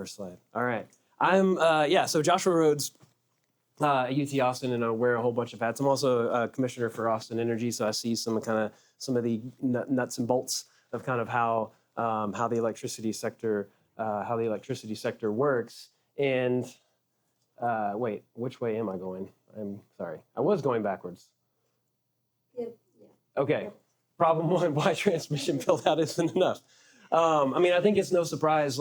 First slide. All right. So Joshua Rhodes at UT Austin, and I wear a whole bunch of hats. I'm also a commissioner for Austin Energy, so I see some of the nuts and bolts of kind of how the electricity sector works. And wait, which way am I going? I'm sorry. I was going backwards. Yep. Okay. Problem one: why transmission build out isn't enough. I think it's no surprise.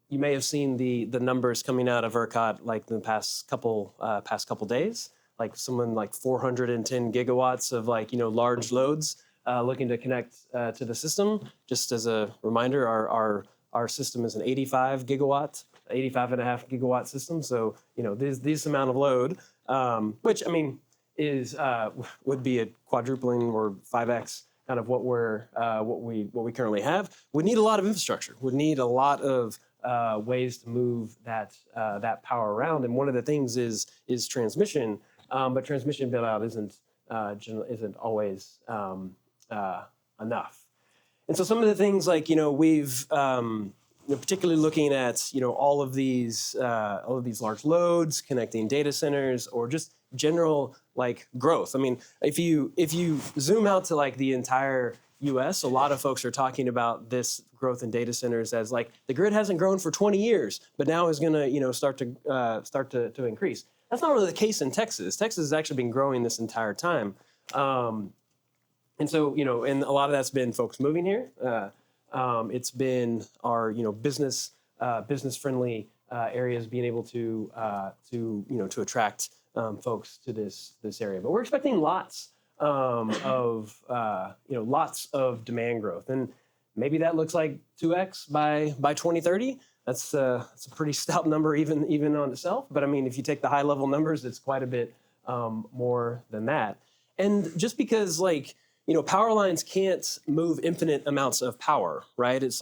You may have seen the numbers coming out of ERCOT like in the past couple days. Like 410 gigawatts of large loads looking to connect to the system. Just as a reminder, our system is an 85 and a half gigawatt system. So this amount of load, which is would be a quadrupling or 5x kind of what we currently have. Would need a lot of infrastructure. Would need a lot of ways to move that power around. And one of the things is transmission, but transmission build out isn't always enough. And so some of the things we've particularly looking at all of these large loads connecting data centers or just general growth. If you zoom out to the entire US, a lot of folks are talking about this growth in data centers as the grid hasn't grown for 20 years, but now is going to start to increase. That's not really the case in Texas. Texas has actually been growing this entire time, and so and a lot of that's been folks moving here. It's been our business friendly areas being able to attract folks to this area. But we're expecting lots of demand growth, and maybe that looks like 2x by 2030. That's a pretty stout number even on itself. But if you take the high level numbers, it's quite a bit more than that. And just because power lines can't move infinite amounts of power, right? It's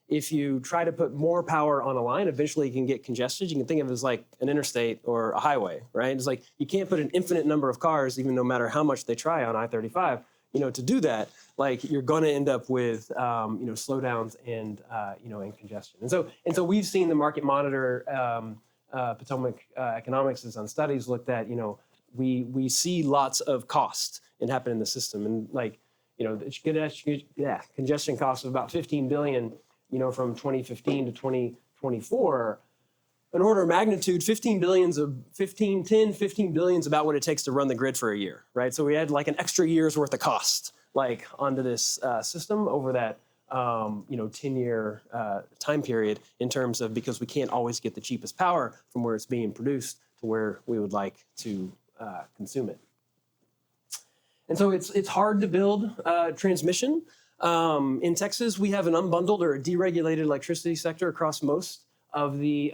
if you try to put more power on a line, eventually you can get congested. You can think of it as an interstate or a highway, right? It's you can't put an infinite number of cars, even no matter how much they try on I-35, to do that. You're going to end up with slowdowns and congestion. And so we've seen the market monitor Potomac Economics has done studies looked at we see lots of cost and happen in the system, and congestion costs of about $15 billion. From 2015 to 2024, an order of magnitude, 15 billion is about what it takes to run the grid for a year, right? So we had an extra year's worth of cost, onto this system over that, 10-year time period in terms of, because we can't always get the cheapest power from where it's being produced to where we would like to consume it. And so it's hard to build transmission. In Texas, we have an unbundled or a deregulated electricity sector across most of the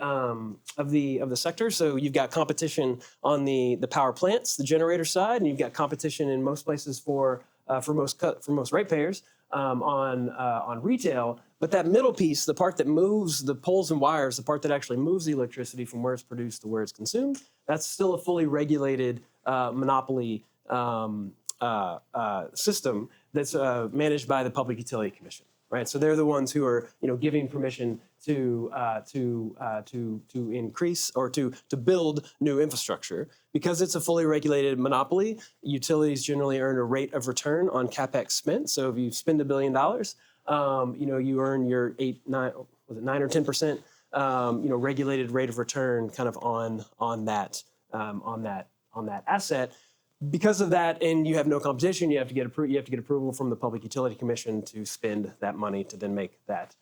sector. So you've got competition on the power plants, the generator side, and you've got competition in most places for most ratepayers on retail. But that middle piece, the part that moves the poles and wires, the part that actually moves the electricity from where it's produced to where it's consumed, that's still a fully regulated monopoly system that's managed by the Public Utility Commission, right? So they're the ones who are, giving permission to increase or to build new infrastructure. Because it's a fully regulated monopoly, utilities generally earn a rate of return on capex spent. So if you spend $1 billion, you earn your 9 or 10%, regulated rate of return kind of on that asset. Because of that, and you have no competition, you have to get approval from the Public Utility Commission to spend that money to then make that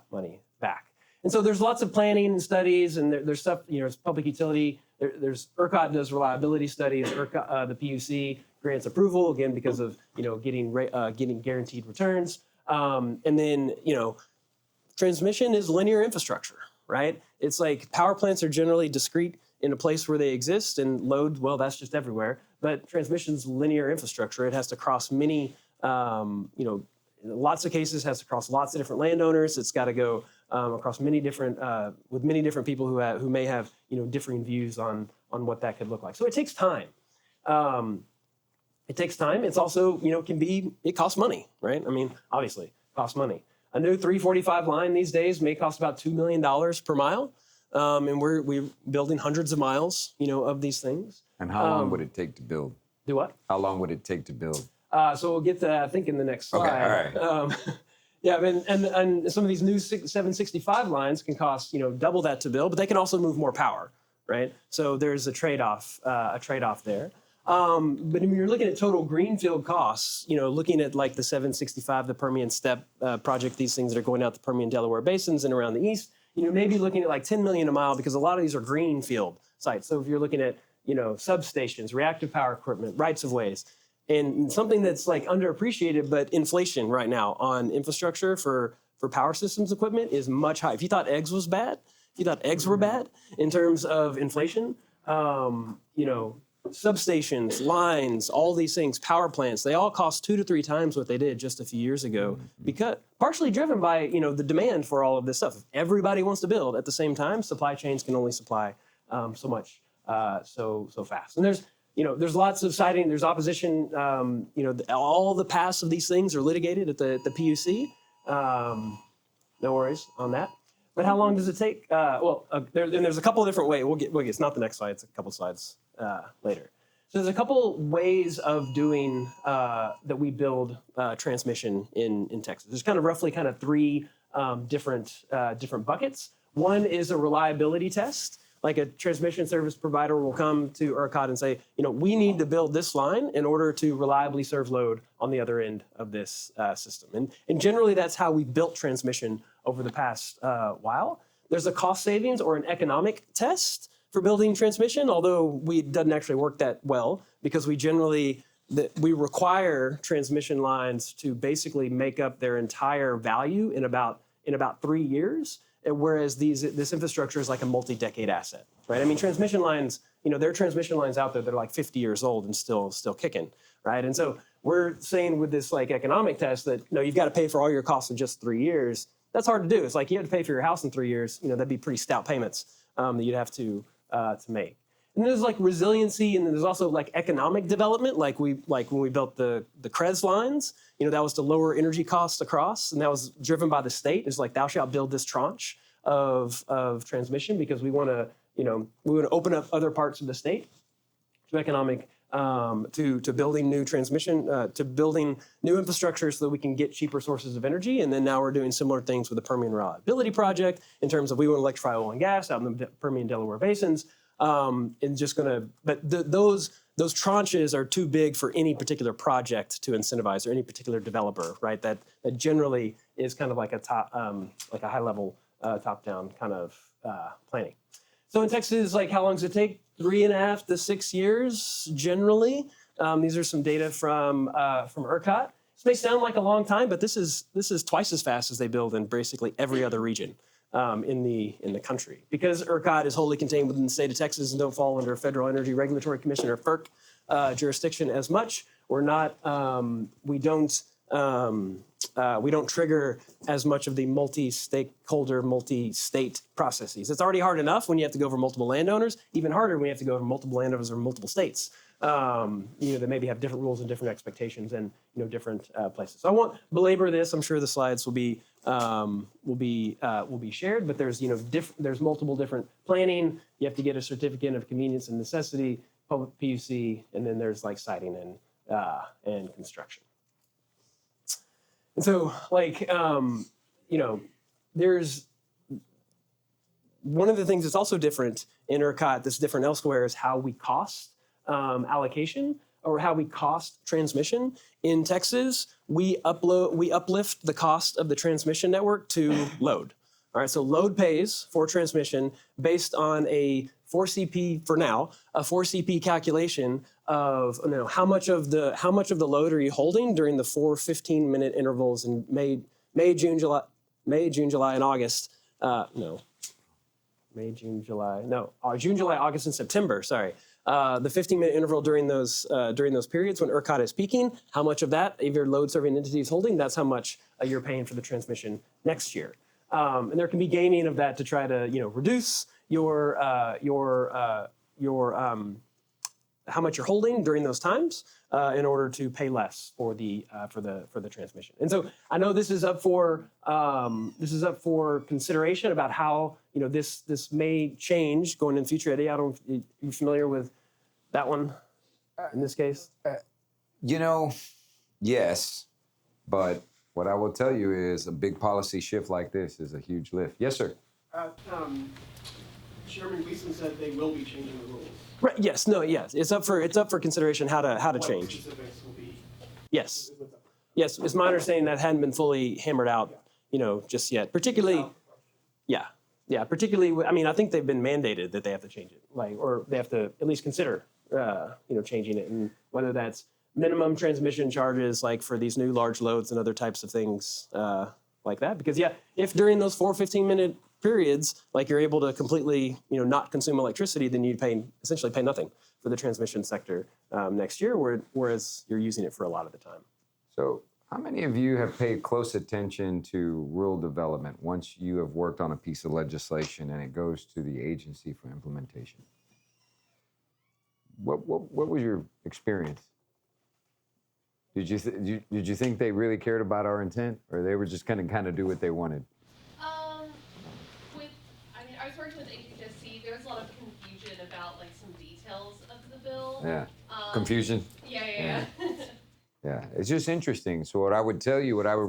money back. And so there's lots of planning and studies, and there's stuff, it's public utility. There's ERCOT does reliability studies. The PUC grants approval again because of getting guaranteed returns. And then transmission is linear infrastructure, right? It's power plants are generally discrete in a place where they exist, and load, well, that's just everywhere. But transmission's linear infrastructure. It has to cross many, lots of cases, has to cross lots of different landowners. It's got to go across many different, with many different people who may have, differing views on what that could look like. So it takes time. It's also, it costs money, right? Obviously, it costs money. A new 345 line these days may cost about $2 million per mile. And we're building hundreds of miles, of these things. And how long would it take to build? Do what? How long would it take to build? So we'll get to that, I think, in the next slide. Okay, all right. Yeah, and some of these new 765 lines can cost, double that to build, but they can also move more power, right? So there's a trade-off there. But when you're looking at total greenfield costs, looking at like the 765, the Permian STEP project, these things that are going out the Permian Delaware basins and around the east, maybe looking at like 10 million a mile because a lot of these are greenfield sites. So if you're looking at, substations, reactive power equipment, rights of ways, and something that's like underappreciated, but inflation right now on infrastructure for power systems equipment is much high. If you thought eggs were bad in terms of inflation, substations, lines, all these things, power plants, they all cost 2 to 3 times what they did just a few years ago, because partially driven by, the demand for all of this stuff. If everybody wants to build at the same time, supply chains can only supply so much, so fast. And there's lots of citing, there's opposition, all the past of these things are litigated at the PUC. No worries on that. But how long does it take? There's a couple of different ways. We'll get, it's not the next slide, it's a couple slides later. So there's a couple ways of doing that we build transmission in Texas. There's kind of 3 different buckets. One is a reliability test. Like a transmission service provider will come to ERCOT and say, we need to build this line in order to reliably serve load on the other end of this system. And generally, that's how we've built transmission over the past while. There's a cost savings or an economic test for building transmission, although it doesn't actually work that well because we require transmission lines to basically make up their entire value in about 3 years. Whereas this infrastructure is like a multi-decade asset, right? I mean, transmission lines, there are transmission lines out there that are like 50 years old and still kicking, right? And so we're saying with this like economic test that, you've got to pay for all your costs in just 3 years. That's hard to do. It's like you have to pay for your house in 3 years. That'd be pretty stout payments that you'd have to make. And there's like resiliency, and then there's also like economic development, like when we built the CREZ lines, that was to lower energy costs across, and that was driven by the state. It's like, thou shalt build this tranche of transmission because we want to open up other parts of the state to economic to building new transmission, to building new infrastructure so that we can get cheaper sources of energy. And then now we're doing similar things with the Permian Reliability Project in terms of we want to electrify oil and gas out in the Permian Delaware basins. Those tranches are too big for any particular project to incentivize or any particular developer, right? That generally is kind of like a high level top-down kind of planning. So in Texas, like how long does it take? 3.5 to 6 years generally. These are some data from ERCOT. This may sound like a long time, but this is twice as fast as they build in basically every other region in the country. Because ERCOT is wholly contained within the state of Texas and don't fall under Federal Energy Regulatory Commission or FERC jurisdiction as much. We don't trigger as much of the multi-stakeholder, multi-state processes. It's already hard enough when you have to go over multiple landowners, even harder when you have to go over multiple landowners or multiple states. That maybe have different rules and different expectations and different places. So I won't belabor this. I'm sure the slides will be shared. But there's there's multiple different planning. You have to get a certificate of convenience and necessity, public PUC, and then there's like siting and construction. And so there's one of the things that's also different in ERCOT that's different elsewhere is how we cost allocation or how we cost transmission. In Texas, we uplift the cost of the transmission network to load. All right, so load pays for transmission based on a 4CP for now, a 4CP calculation of how much of the load are you holding during the 4 15-minute intervals in June, July, and August. June, July, August, and September. Sorry. The 15-minute interval during those periods when ERCOT is peaking, how much of that if your load serving entity is holding, that's how much you're paying for the transmission next year. And there can be gaming of that to try to reduce your how much you're holding during those times in order to pay less for the transmission. And so I know this is up for consideration about how this may change going in the future. Eddie, you familiar with that one in this case? Yes, but what I will tell you is a big policy shift like this is a huge lift. Yes, sir. Chairman Gleason said they will be changing the rules. Right. Yes. No. Yes. It's up for consideration how to change. Specifics will be. Yes. Yes. It's my understanding that hadn't been fully hammered out, just yet. Particularly. Yeah. Yeah. Particularly. I mean, I think they've been mandated that they have to change it, or they have to at least consider, changing it, and whether that's minimum transmission charges, like for these new large loads and other types of things, like that. Because if during those 4 15-minute periods, like you're able to completely, not consume electricity, then you essentially pay nothing for the transmission sector next year, whereas you're using it for a lot of the time. So how many of you have paid close attention to rural development once you have worked on a piece of legislation and it goes to the agency for implementation? What was your experience? Did you think they really cared about our intent, or they were just kind of do what they wanted? I was working with ATTs. There was a lot of confusion about some details of the bill. Yeah. Confusion? Yeah. Yeah, it's just interesting. So what I would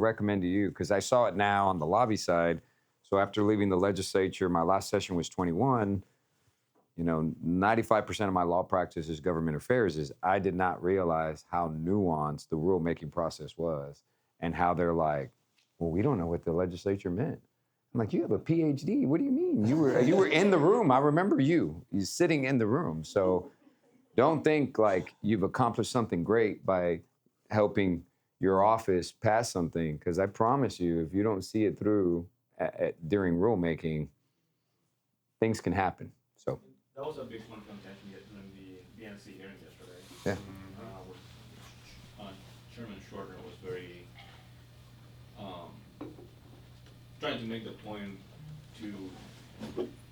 recommend to you, because I saw it now on the lobby side. So after leaving the legislature, my last session was 21. 95% of my law practice is government affairs. I did not realize how nuanced the rulemaking process was, and how they're like, well, we don't know what the legislature meant. I'm like, you have a PhD. What do you mean? You were in the room. I remember you sitting in the room. So don't think like you've accomplished something great by helping your office pass something, because I promise you, if you don't see it through during rulemaking, things can happen. So that was a big point of contention during the BNC hearing yesterday. Yeah. Chairman Shorter was very trying to make the point to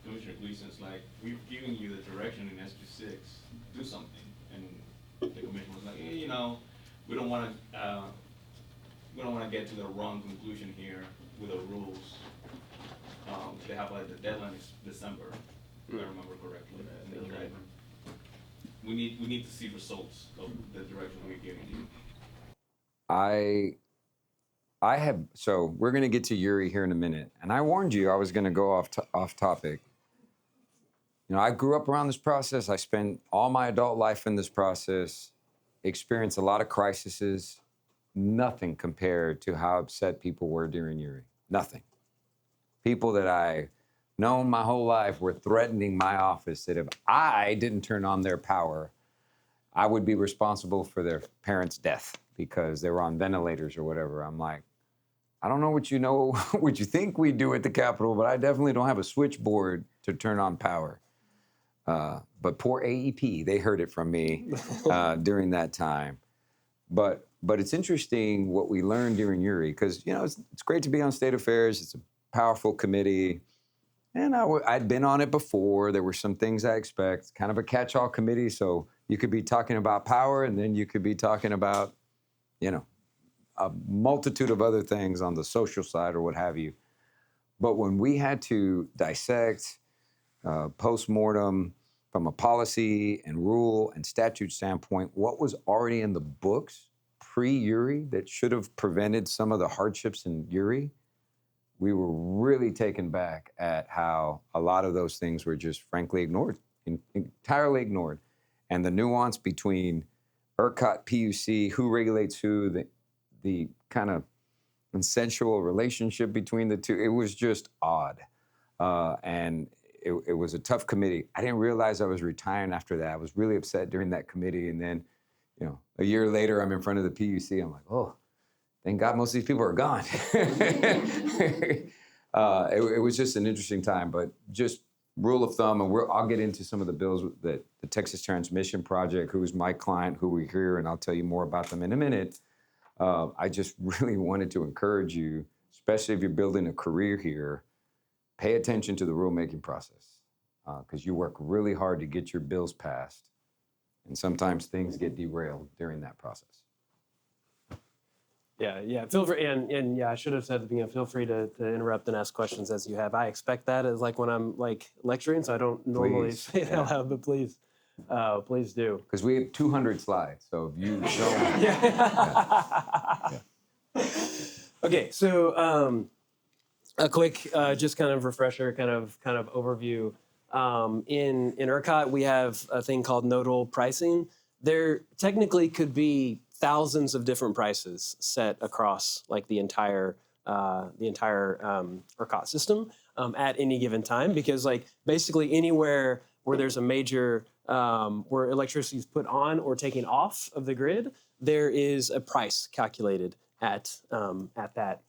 Commissioner Gleason's like, we've given you the direction in SB6, do something, and the commission was like, we don't want to get to the wrong conclusion here with the rules. They have the deadline is December, if I remember correctly. And they're like, we need to see results of the direction we're giving you. So we're going to get to Uri here in a minute. And I warned you I was going to go off topic. I grew up around this process. I spent all my adult life in this process, experienced a lot of crises. Nothing compared to how upset people were during Uri. Nothing. People that I known my whole life were threatening my office that if I didn't turn on their power, I would be responsible for their parents' death because they were on ventilators or whatever. I'm like, I don't know what you think we do at the Capitol, but I definitely don't have a switchboard to turn on power. But poor AEP, they heard it from me during that time. But it's interesting what we learned during Uri, because it's great to be on State Affairs. It's a powerful committee, and I'd been on it before. There were some things I expect, kind of a catch-all committee. So you could be talking about power, and then you could be talking about, a multitude of other things on the social side or what have you. But when we had to dissect, post-mortem, from a policy and rule and statute standpoint, what was already in the books pre-Uri that should have prevented some of the hardships in Uri, we were really taken back at how a lot of those things were just frankly ignored, entirely ignored. And the nuance between ERCOT, PUC, who regulates who, the kind of consensual relationship between the two, it was just odd. And it was a tough committee. I didn't realize I was retiring after that. I was really upset during that committee. And then, a year later, I'm in front of the PUC. I'm like, oh, thank God most of these people are gone. It was just an interesting time, but just rule of thumb, and I'll get into some of the bills that the Texas Transmission Project, who's my client, who we hear, and I'll tell you more about them in a minute. I just really wanted to encourage you, especially if you're building a career here, pay attention to the rulemaking process, because you work really hard to get your bills passed. And sometimes things get derailed during that process. Yeah. Feel free, and yeah, I should have said at the beginning, feel free to interrupt and ask questions as you have. I expect that as like when I'm like lecturing, so I don't normally Please, say that out loud, but please do. Because we have 200 slides, so if you don't... Yeah. Okay, so a quick just kind of refresher, kind of overview. In ERCOT, we have a thing called nodal pricing. There technically could be thousands of different prices set across like the entire ERCOT system at any given time, because like basically anywhere where there's a major where electricity is put on or taken off of the grid, there is a price calculated at that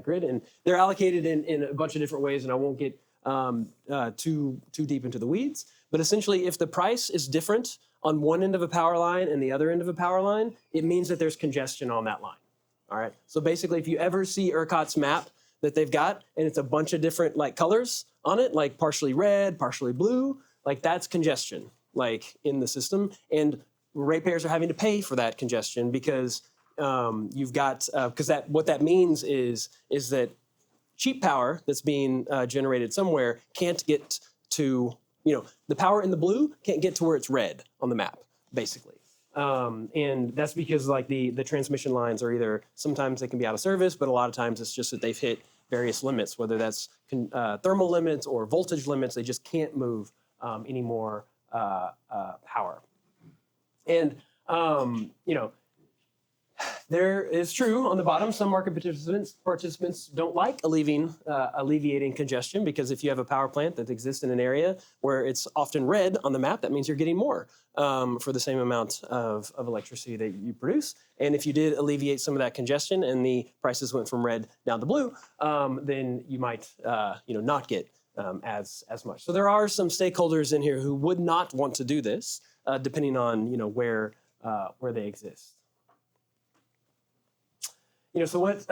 grid, and they're allocated in a bunch of different ways, and I won't get too deep into the weeds. But essentially, if the price is different on one end of a power line and the other end of a power line, it means that there's congestion on that line. All right. So basically, if you ever see ERCOT's map that they've got, and it's a bunch of different like colors on it, like partially red, partially blue, like that's congestion, like in the system, and ratepayers are having to pay for that congestion because you've got because what that means is that cheap power that's being generated somewhere can't get to, the power in the blue can't get to where it's red on the map, basically. And that's because like the transmission lines are either, sometimes they can be out of service, but a lot of times it's just that they've hit various limits, whether that's thermal limits or voltage limits. They just can't move any more power. And, there is true on the bottom, some market participants don't like alleviating congestion, because if you have a power plant that exists in an area where it's often red on the map, that means you're getting more for the same amount of electricity that you produce. And if you did alleviate some of that congestion and the prices went from red down to blue, then you might not get as much. So there are some stakeholders in here who would not want to do this, depending on where they exist. So what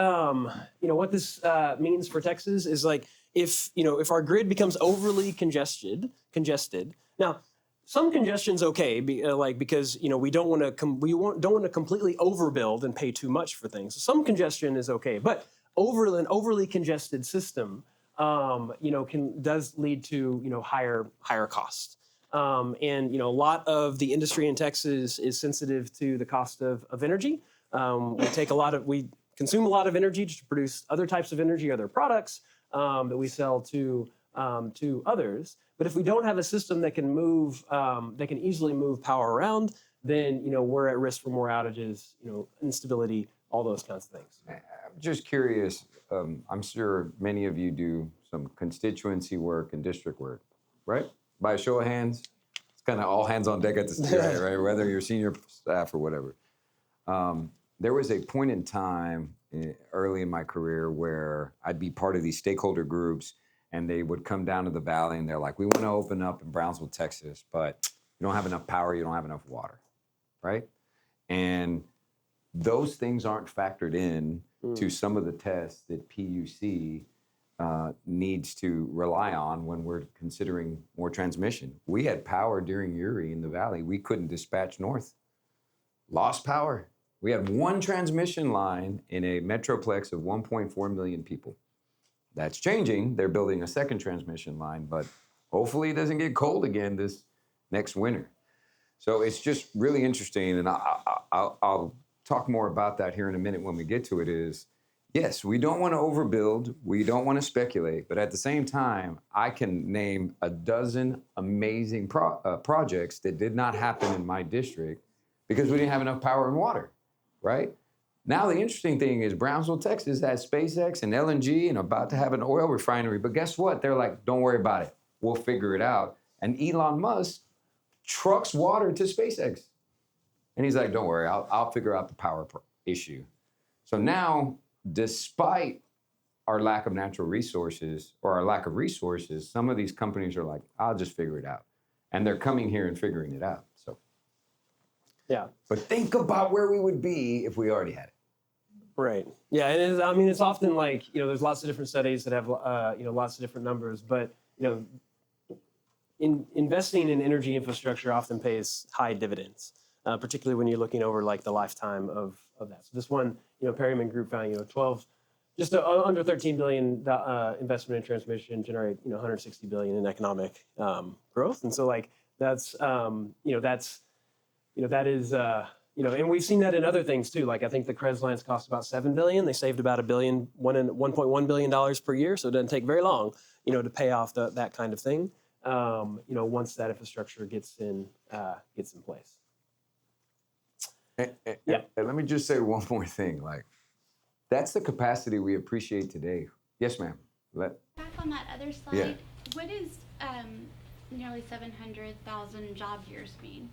this means for Texas is like if our grid becomes overly congested. Now, some congestion's okay, because we don't want to completely overbuild and pay too much for things. So some congestion is okay, but an overly congested system, does lead to higher costs. And a lot of the industry in Texas is sensitive to the cost of energy. We consume a lot of energy to produce other types of energy, other products that we sell to others. But if we don't have a system that can easily move power around, then we're at risk for more outages, instability, all those kinds of things. I'm just curious. I'm sure many of you do some constituency work and district work, right? By a show of hands, it's kind of all hands on deck at the steering, right? Whether you're senior staff or whatever. There was a point in time early in my career where I'd be part of these stakeholder groups, and they would come down to the valley and they're like, we want to open up in Brownsville, Texas, but you don't have enough power, you don't have enough water, right? And those things aren't factored in to some of the tests that PUC needs to rely on when we're considering more transmission. We had power during Uri in the valley. We couldn't dispatch north. Lost power. We had one transmission line in a metroplex of 1.4 million people. That's changing. They're building a second transmission line, but hopefully it doesn't get cold again this next winter. So it's just really interesting, and I'll talk more about that here in a minute when we get to it, is, yes, we don't want to overbuild, we don't want to speculate, but at the same time, I can name a dozen amazing projects that did not happen in my district because we didn't have enough power and water. Right? Now, the interesting thing is Brownsville, Texas has SpaceX and LNG and about to have an oil refinery. But guess what? They're like, don't worry about it. We'll figure it out. And Elon Musk trucks water to SpaceX. And he's like, don't worry, I'll figure out the power issue. So now, despite our lack of natural resources or our lack of resources, some of these companies are like, I'll just figure it out. And they're coming here and figuring it out. So. Yeah. But think about where we would be if we already had it. Right. Yeah. And it's often like, there's lots of different studies that have, lots of different numbers, but, investing in energy infrastructure often pays high dividends, particularly when you're looking over like the lifetime of that. So this one, Perryman Group found, 12, just under 13 billion investment in transmission generate, 160 billion in economic growth. And so like that is, and we've seen that in other things too. Like I think the CREZ lines cost about $7 billion. They saved about $1.1 billion per year. So it doesn't take very long, to pay off that kind of thing. Once that infrastructure gets in place. And Yeah. let me just say one more thing. Like, that's the capacity we appreciate today. Yes, ma'am. Back on that other slide, Yeah. what does nearly 700,000 job years mean?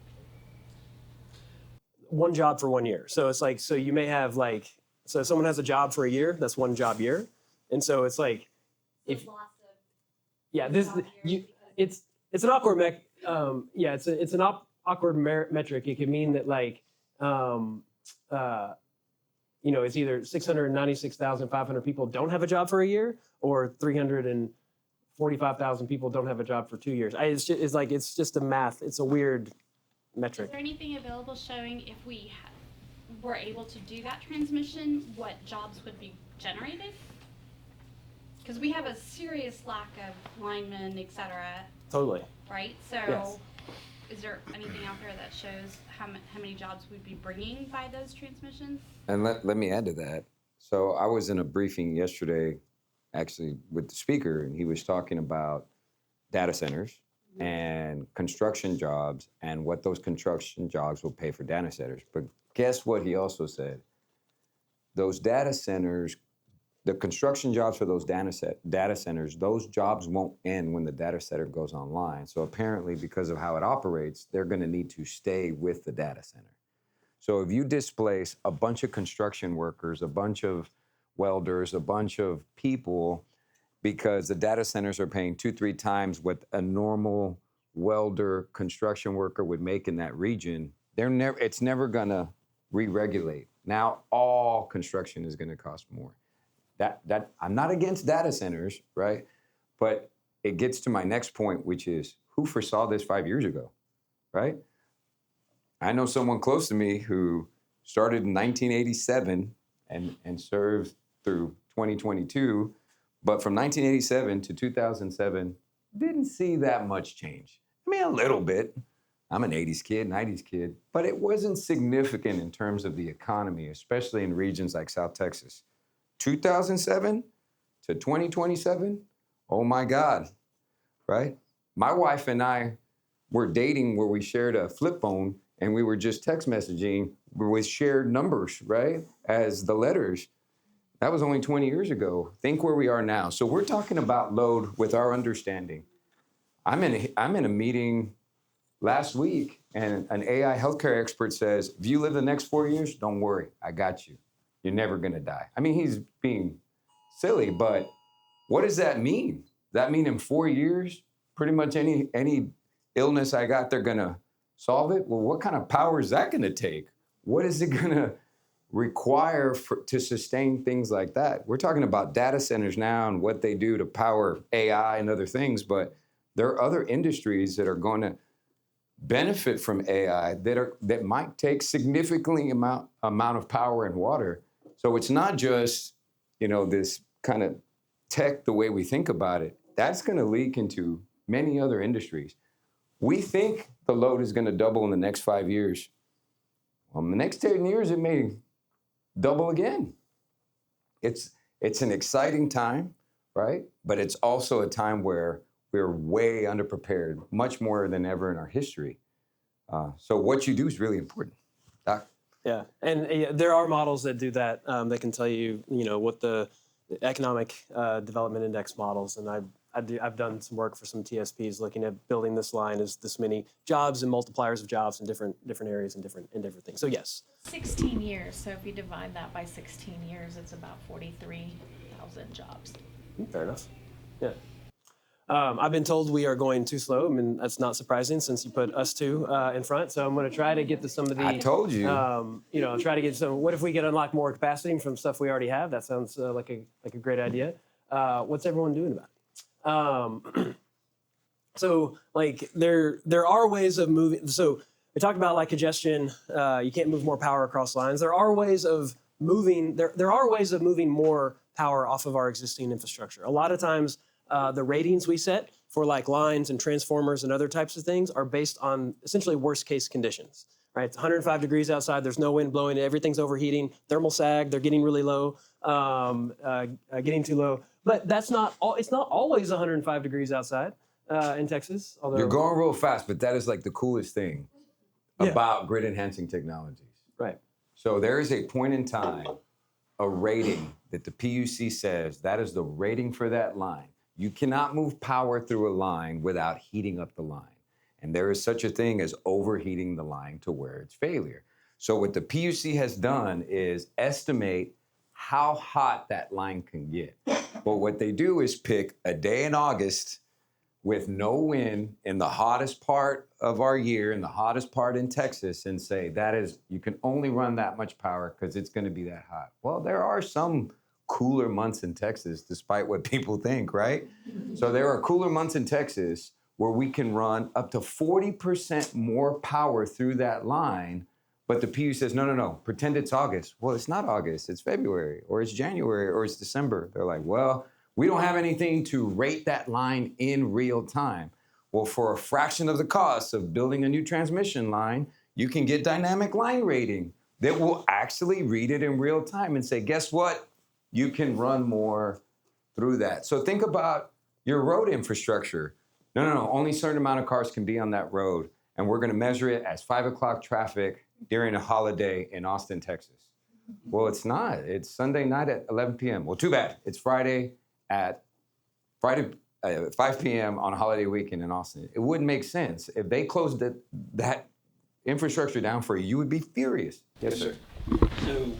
One job for 1 year. So it's like, so you may have like, so if someone has a job for a year, that's one job year. And so it's like, if, Loss of yeah, this, job years because it's an awkward it's an awkward metric. It could mean that like, it's either 696,500 people don't have a job for a year, or 345,000 people don't have a job for 2 years. It's just a math. It's a weird metric. Is there anything available showing if we were able to do that transmission, what jobs would be generated? Because we have a serious lack of linemen, et cetera, Totally. right? So Yes. is there anything out there that shows how many jobs we'd be bringing by those transmissions? And let me add to that. So I was in a briefing yesterday, actually, with the speaker, and he was talking about data centers and construction jobs and what those construction jobs will pay for data centers. But guess what he also said? Those data centers, the construction jobs for those data centers, those jobs won't end when the data center goes online. So apparently, because of how it operates, they're going to need to stay with the data center. So if you displace a bunch of construction workers, a bunch of welders, a bunch of people, because the data centers are paying 2-3 times what a normal welder construction worker would make in that region, it's never going to re-regulate. Now all construction is going to cost more. That I'm not against data centers, right? But it gets to my next point, which is, who foresaw this 5 years ago, right? I know someone close to me who started in 1987 and served through 2022, but from 1987 to 2007, didn't see that much change. I mean, a little bit. I'm an 80s kid, 90s kid, but it wasn't significant in terms of the economy, especially in regions like South Texas. 2007 to 2027, oh my God, right? My wife and I were dating where we shared a flip phone and we were just text messaging with shared numbers, right? As the letters. That was only 20 years ago. Think where we are now. So we're talking about load with our understanding. I'm in a meeting last week, and an AI healthcare expert says, if you live the next 4 years, don't worry, I got you. You're never gonna die. I mean, he's being silly, but what does that mean? Does that mean in 4 years, pretty much any illness I got, they're gonna solve it? Well, what kind of power is that gonna take? What is it gonna require to sustain things like that? We're talking about data centers now and what they do to power AI and other things, but there are other industries that are going to benefit from AI that might take significantly amount of power and water. So it's not just, this kind of tech the way we think about it. That's going to leak into many other industries. We think the load is going to double in the next 5 years. Well, in the next 10 years, it may double again. It's an exciting time, right? But it's also a time where we're way underprepared, much more than ever in our history. So what you do is really important. Doc? Yeah, and there are models that do that. That can tell you, what the economic development index models, and I've done some work for some TSPs looking at building this line as this many jobs and multipliers of jobs in different areas and different things. So yes. 16 years. So if you divide that by 16 years, it's about 43,000 jobs. Fair enough. Yeah. I've been told we are going too slow. I mean, that's not surprising since you put us two in front. So I'm going to try to get to some of the. I told you. Try to get some. What if we could unlock more capacity from stuff we already have? That sounds like a great idea. What's everyone doing about it? So like there are ways of moving. So we talked about like congestion. You can't move more power across lines. There are ways of moving. There are ways of moving more power off of our existing infrastructure. A lot of times, the ratings we set for like lines and transformers and other types of things are based on essentially worst case conditions. Right? It's 105 degrees outside. There's no wind blowing. Everything's overheating. Thermal sag. They're getting really low. Getting too low. But that's not all. It's not always 105 degrees outside in Texas. Although You're going real fast, but that is like the coolest thing about grid enhancing technologies. right. So there is a point in time, a rating that the PUC says that is the rating for that line. You cannot move power through a line without heating up the line. And there is such a thing as overheating the line to where it's failure. So what the PUC has done is estimate how hot that line can get. But what they do is pick a day in August with no wind in the hottest part of our year, in the hottest part in Texas, and say that is, you can only run that much power because it's going to be that hot. Well, there are some cooler months in Texas, despite what people think, right? So there are cooler months in Texas where we can run up to 40% more power through that line. But the PU says, no, pretend it's August. Well, it's not August, it's February, or it's January, or it's December. They're like, well, we don't have anything to rate that line in real time. Well, for a fraction of the cost of building a new transmission line, you can get dynamic line rating that will actually read it in real time and say, guess what? You can run more through that. So think about your road infrastructure. No, only a certain amount of cars can be on that road. And we're going to measure it as 5 o'clock traffic during a holiday in Austin, Texas. Well, it's not. It's Sunday night at 11 p.m. Well, too bad. It's Friday at 5 p.m. on a holiday weekend in Austin. It wouldn't make sense. If they closed that infrastructure down for you, you would be furious. Yes, sir. So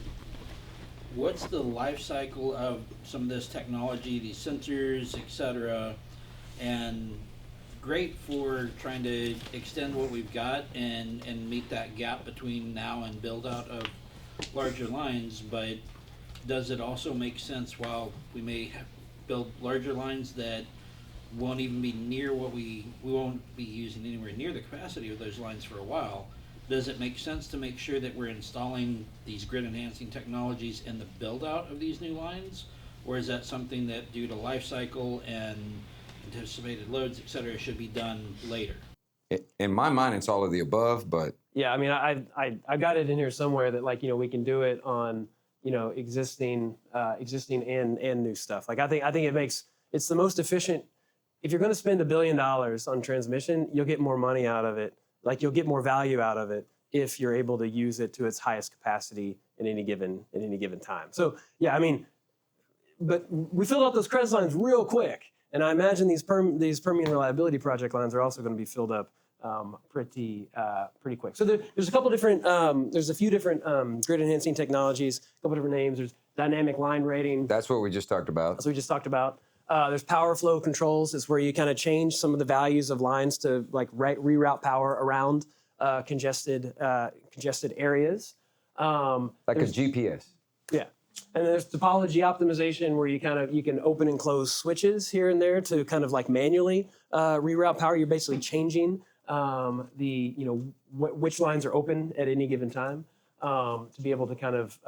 what's the life cycle of some of this technology, these sensors, et cetera, and great for trying to extend what we've got and meet that gap between now and build out of larger lines, but does it also make sense while we may build larger lines that won't even be near what we won't be using anywhere near the capacity of those lines for a while? Does it make sense to make sure that we're installing these grid enhancing technologies in the build out of these new lines? Or is that something that due to life cycle and anticipated loads, et cetera, should be done later? In my mind, it's all of the above, but Yeah, I mean, I got it in here somewhere that like, we can do it on, existing and new stuff. Like I think it's the most efficient. If you're going to spend $1 billion on transmission, you'll get more money out of it. Like you'll get more value out of it if you're able to use it to its highest capacity in any given time. So yeah, I mean, but we filled out those CREZ lines real quick, and I imagine these Permian reliability project lines are also going to be filled up pretty quick. So there's a couple different, there's a few different grid enhancing technologies, a couple different names. There's dynamic line rating. that's what we just talked about. That's what we just talked about. There's power flow controls. It's where you kind of change some of the values of lines to like reroute power around congested areas. Like a GPS. Yeah. And there's topology optimization where you can open and close switches here and there to kind of like manually reroute power. You're basically changing which lines are open at any given time to be able to kind of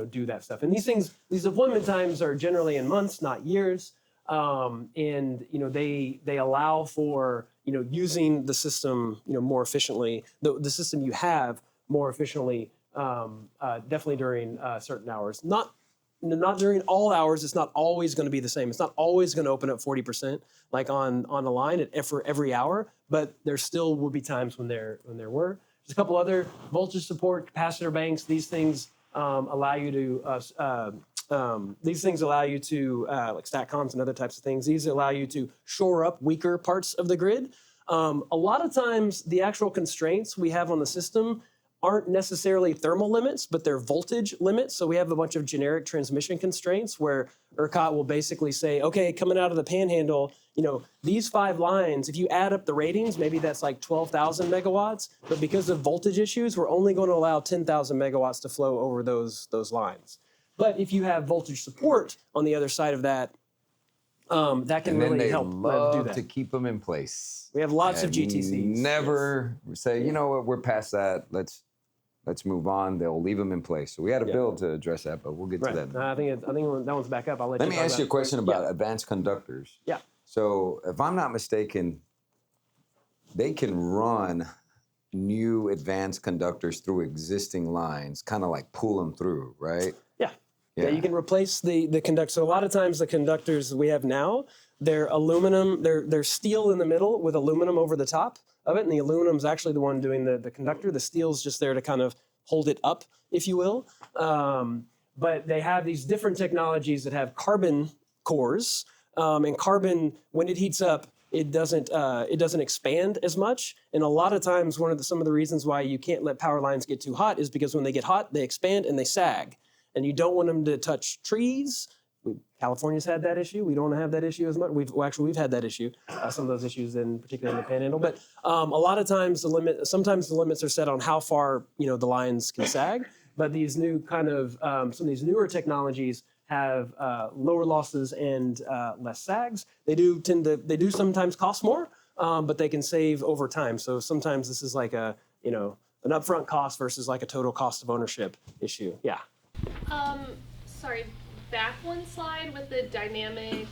do that stuff. And these deployment times are generally in months, not years. And they allow for using the system more efficiently, the system you have more efficiently, definitely during certain hours. Not during all hours. It's not always going to be the same. It's not always going to open up 40% like on a line for every hour. But there still will be times when there were. There's a couple other voltage support, capacitor banks. These things allow you to like StatComs and other types of things. These allow you to shore up weaker parts of the grid. A lot of times the actual constraints we have on the system aren't necessarily thermal limits, but they're voltage limits. So we have a bunch of generic transmission constraints where ERCOT will basically say, okay, coming out of the panhandle, these 5 lines, if you add up the ratings, maybe that's like 12,000 megawatts. But because of voltage issues, we're only going to allow 10,000 megawatts to flow over those lines. But if you have voltage support on the other side of that, that can And then really they help love do that. to keep them in place. We have lots of And GTCs. Never say, you know what, we're past that. Let's move on. They'll leave them in place. So we had a bill to address that, but we'll get Right. to that. I think that one's back up. I'll let Let you me talk ask you a about it. question about advanced conductors. Yeah. So if I'm not mistaken, they can run new advanced conductors through existing lines, kind of like pull them through, right? Yeah. Yeah, you can replace the conductor. So a lot of times the conductors we have now, they're aluminum, they're steel in the middle with aluminum over the top of it, and the aluminum's actually the one doing the conductor. The steel's just there to kind of hold it up, if you will. But they have these different technologies that have carbon cores, and carbon, when it heats up, it doesn't expand as much. And a lot of times, some of the reasons why you can't let power lines get too hot is because when they get hot, they expand and they sag. And you don't want them to touch trees. California's had that issue. We don't have that issue as much. We've had that issue, some of those issues, particularly in the Panhandle. But a lot of times sometimes the limits are set on how far the lines can sag. But these new kind of some of these newer technologies have lower losses and less sags. They do sometimes cost more, but they can save over time. So sometimes this is like an upfront cost versus like a total cost of ownership issue. Yeah. Sorry, back one slide with the dynamic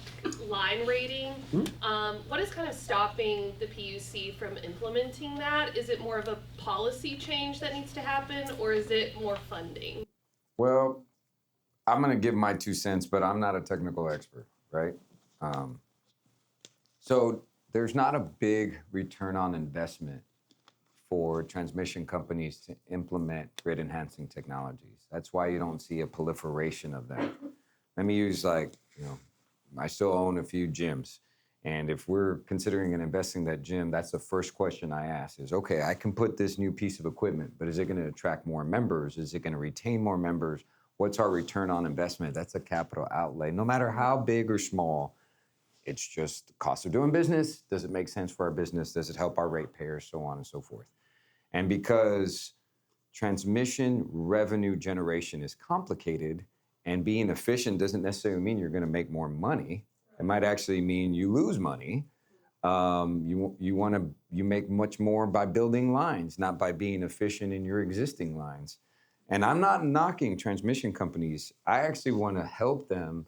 line rating. What is kind of stopping the PUC from implementing that? Is it more of a policy change that needs to happen, or is it more funding? Well, I'm going to give my 2 cents, but I'm not a technical expert, right? So there's not a big return on investment for transmission companies to implement grid enhancing technologies. That's why you don't see a proliferation of them. Let me use I still own a few gyms. And if we're considering and investing that gym, that's the first question I ask is, okay, I can put this new piece of equipment, but is it going to attract more members? Is it going to retain more members? What's our return on investment? That's a capital outlay. No matter how big or small, it's just the cost of doing business. Does it make sense for our business? Does it help our ratepayers? So on and so forth. And because transmission revenue generation is complicated and being efficient doesn't necessarily mean you're going to make more money. It might actually mean you lose money. You make much more by building lines, not by being efficient in your existing lines. And I'm not knocking transmission companies. I actually want to help them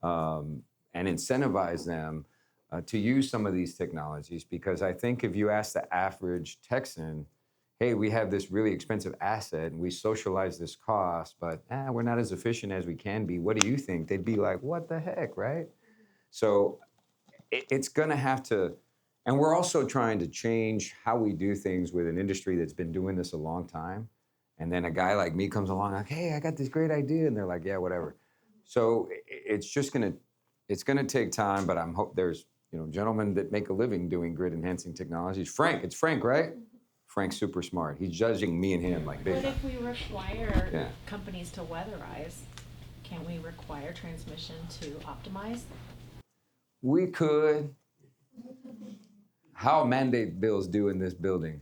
and incentivize them to use some of these technologies, because I think if you ask the average Texan, hey, we have this really expensive asset and we socialize this cost, but we're not as efficient as we can be. What do you think? They'd be like, what the heck, right? So it's going to have to, and we're also trying to change how we do things with an industry that's been doing this a long time. And then a guy like me comes along like, hey, I got this great idea. And they're like, yeah, whatever. So it's going to take time, but I'm hope there's, gentlemen that make a living doing grid enhancing technologies. It's Frank, right? Frank's super smart. He's judging me and him like big. But if we require companies to weatherize, can we require transmission to optimize? We could. How mandate bills do in this building,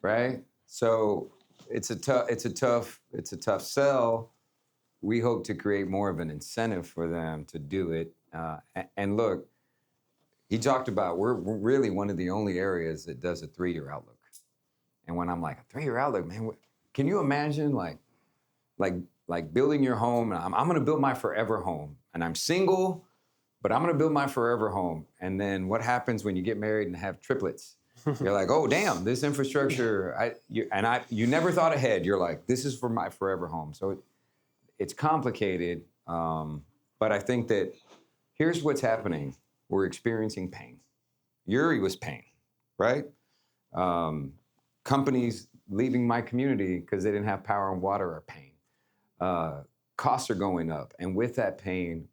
right? So it's a tough sell. We hope to create more of an incentive for them to do it. And look, he talked about we're really one of the only areas that does a 3-year outlook. And when I'm like, a 3-year outlook, man, can you imagine like building your home? And I'm going to build my forever home, and I'm single, but I'm going to build my forever home. And then what happens when you get married and have triplets? You're like, oh, damn, this infrastructure, you never thought ahead. You're like, this is for my forever home. So it's complicated, but I think that here's what's happening. We're experiencing pain. Uri was pain, right? Companies leaving my community because they didn't have power and water are pain. Costs are going up, and with that pain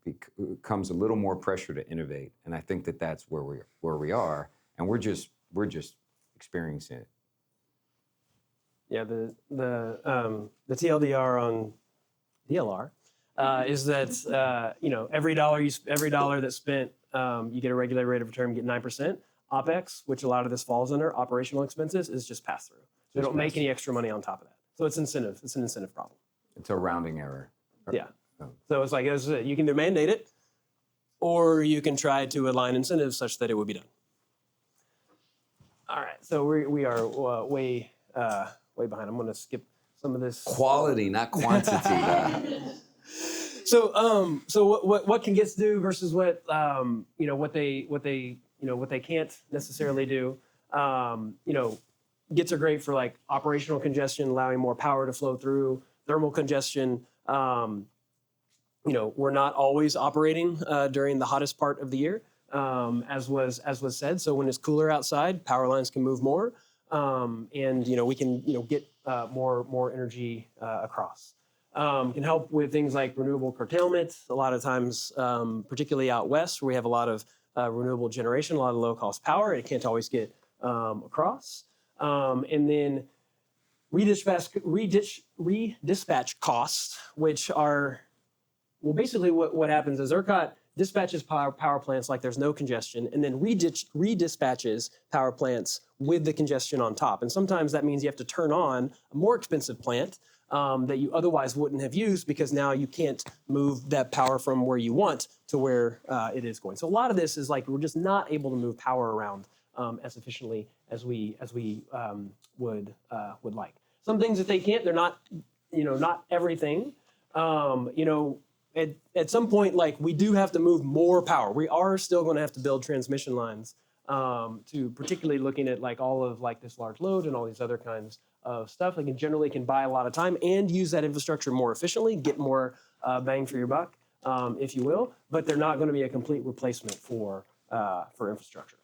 comes a little more pressure to innovate. And I think that that's where we are, and we're just experiencing it. Yeah, the TLDR on DLR is that every dollar that's spent, you get a regulated rate of return, you get 9%. OpEx, which a lot of this falls under, operational expenses, is just pass through. They don't make any extra money on top of that. So it's incentive. It's an incentive problem. It's a rounding error. Yeah. So it's like you can either mandate it, or you can try to align incentives such that it would be done. All right, so we are way behind. I'm going to skip some of this. Quality, not quantity. So what can GITs do versus what what they can't necessarily do. GITs are great for like operational congestion, allowing more power to flow through. Thermal congestion. We're not always operating during the hottest part of the year, as was said. So when it's cooler outside, power lines can move more, and we can get more energy across. Can help with things like renewable curtailment. A lot of times, particularly out west, where we have a lot of renewable generation, a lot of low-cost power, it can't always get across. And then redispatch costs, which are, well, basically what happens is ERCOT dispatches power plants like there's no congestion, and then redispatches power plants with the congestion on top. And sometimes that means you have to turn on a more expensive plant that you otherwise wouldn't have used, because now you can't move that power from where you want to where it is going. So a lot of this is like we're just not able to move power around as efficiently as we would like. Some things that they can't, they're not, not everything. At some point, like we do have to move more power. We are still going to have to build transmission lines to particularly looking at like all of like this large load and all these other kinds of stuff. Like generally can buy a lot of time and use that infrastructure more efficiently, get more bang for your buck, if you will. But they're not going to be a complete replacement for infrastructure.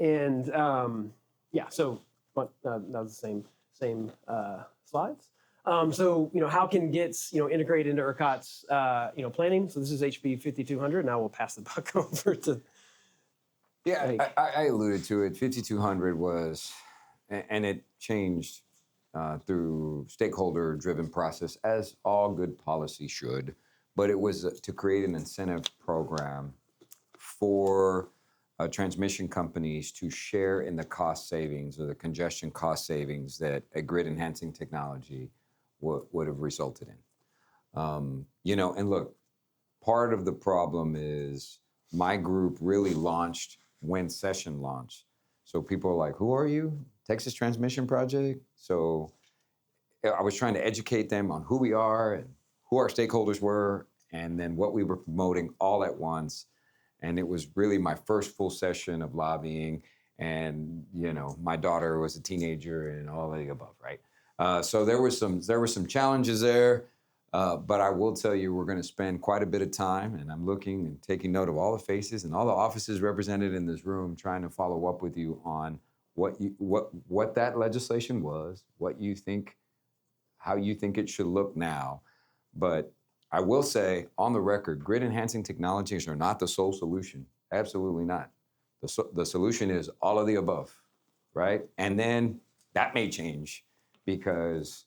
And so that was the same slides. So how can GITs integrate into ERCOT's planning? So this is HB 5200. Now we'll pass the buck over to. Yeah, I alluded to it. 5200 was, and it changed through stakeholder-driven process, as all good policy should. But it was to create an incentive program for transmission companies to share in the cost savings or the congestion cost savings that a grid-enhancing technology would have resulted in. And look, part of the problem is my group really launched when session launched. So people are like, who are you? Texas Transmission Project? So I was trying to educate them on who we are and who our stakeholders were, and then what we were promoting all at once. And it was really my first full session of lobbying. And, my daughter was a teenager and all of the above, right? So there were some challenges there, but I will tell you we're going to spend quite a bit of time, and I'm looking and taking note of all the faces and all the offices represented in this room, trying to follow up with you on what that legislation was, what you think, how you think it should look now. But I will say on the record, grid enhancing technologies are not the sole solution. Absolutely not. The solution is all of the above, right? And then that may change, because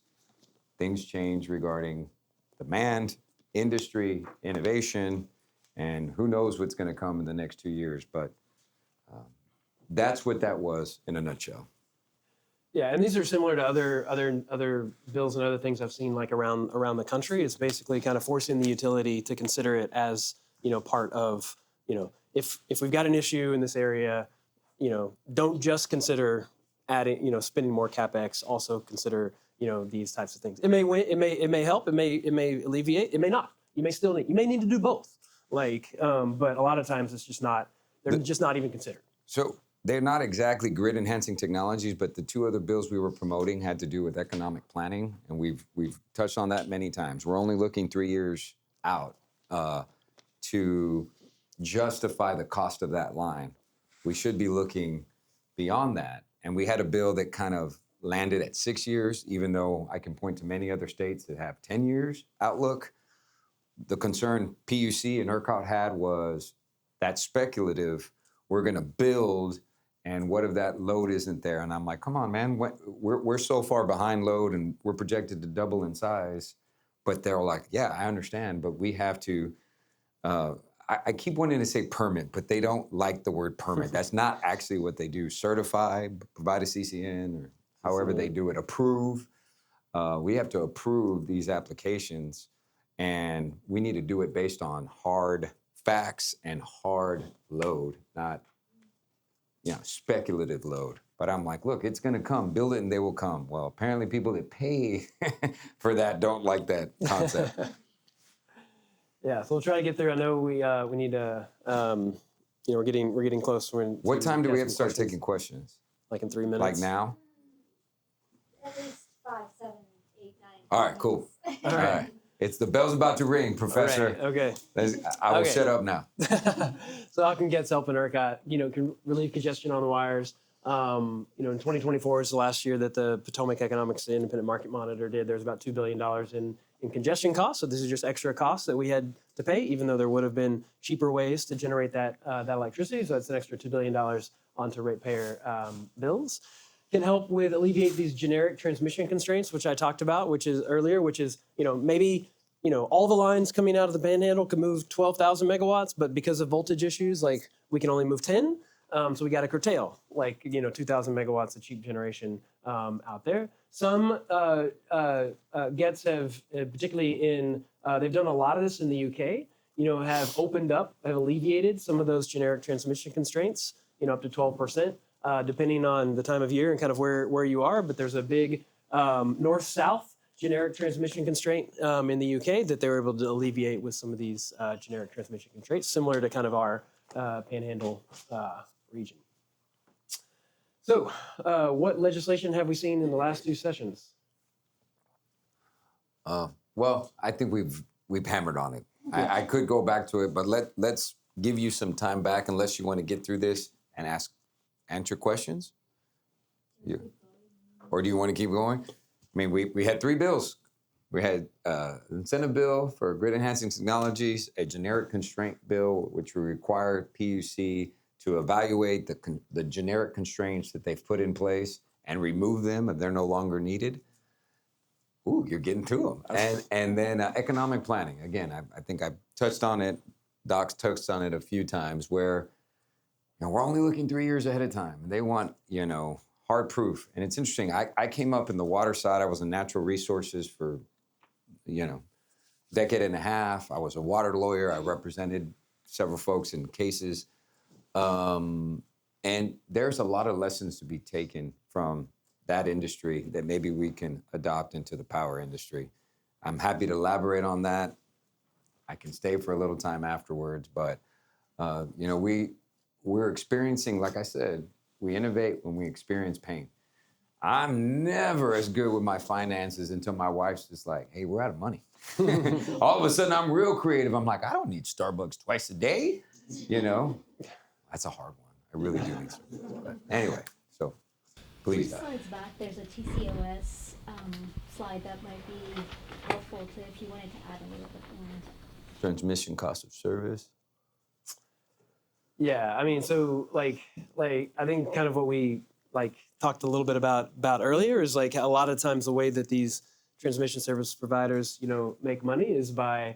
things change regarding demand, industry, innovation, and who knows what's going to come in the next 2 years. But that's what that was in a nutshell. Yeah, and these are similar to other bills and other things I've seen like around the country. It's basically kind of forcing the utility to consider it as part of if we've got an issue in this area, don't just consider adding, spending more capex. Also consider, these types of things. It may help. It may alleviate. It may not. You may need to do both. But a lot of times it's just not. They're just not even considered. So they're not exactly grid enhancing technologies, but the two other bills we were promoting had to do with economic planning, and we've touched on that many times. We're only looking 3 years out to justify the cost of that line. We should be looking beyond that. And we had a bill that kind of landed at 6 years, even though I can point to many other states that have 10 years outlook. The concern PUC and ERCOT had was that speculative, we're going to build, and what if that load isn't there? And I'm like, come on, man, we're so far behind load, and we're projected to double in size. But they're like, yeah, I understand, but we have to, I keep wanting to say permit, but they don't like the word permit. That's not actually what they do. Certify, provide a CCN, or however they do it, approve. We have to approve these applications, and we need to do it based on hard facts and hard load, not, speculative load. But I'm like, look, it's going to come. Build it and they will come. Well, apparently people that pay for that don't like that concept. Yeah, so we'll try to get there. I know we need to, we're getting close. What time do we have to start taking questions? Like in 3 minutes. Like now? At least 5, 7, 8, 9. All right, cool. All right. It's the bell's about to ring, Professor. All right, okay. I will Okay. shut up now. So Alkin Gets helping ERCOT, can relieve congestion on the wires. In 2024 is the last year that the Potomac Economics Independent Market Monitor did. There's about $2 billion in congestion costs. So this is just extra costs that we had to pay, even though there would have been cheaper ways to generate that electricity. So it's an extra $2 billion onto ratepayer bills. Can help with alleviate these generic transmission constraints, which I talked about, which is maybe all the lines coming out of the Panhandle can move 12,000 megawatts, but because of voltage issues, like we can only move 10. So we got to curtail 2,000 megawatts of cheap generation out there. Some gets have, particularly they've done a lot of this in the UK, have opened up, have alleviated some of those generic transmission constraints, up to 12%. Depending on the time of year and kind of where you are, but there's a big north-south generic transmission constraint in the UK that they were able to alleviate with some of these generic transmission constraints, similar to kind of our Panhandle region. So, what legislation have we seen in the last 2 sessions? Well, I think we've hammered on it. Yeah. I could go back to it, but let's give you some time back unless you want to get through this and answer questions? Or do you want to keep going? I mean, we had 3 bills. We had an incentive bill for grid enhancing technologies, a generic constraint bill, which would require PUC to evaluate the generic constraints that they've put in place and remove them if they're no longer needed. Ooh, you're getting to them. And then economic planning. Again, I think I've touched on it. Doc's touched on it a few times where we're only looking 3 years ahead of time. They want, hard proof. And it's interesting. I came up in the water side. I was in natural resources for, decade and a half. I was a water lawyer. I represented several folks in cases. And there's a lot of lessons to be taken from that industry that maybe we can adopt into the power industry. I'm happy to elaborate on that. I can stay for a little time afterwards, but, we're experiencing, like I said, we innovate when we experience pain. I'm never as good with my finances until my wife's just like, hey, we're out of money. All of a sudden, I'm real creative. I'm like, I don't need Starbucks twice a day. That's a hard one. I really do need Starbucks. But anyway, so please. 2 slides back, there's a TCOS slide that might be helpful if you wanted to add a little bit more. Transmission cost of service. Yeah, I mean, so like I think kind of what we talked a little bit about earlier is a lot of times the way that these transmission service providers, make money is by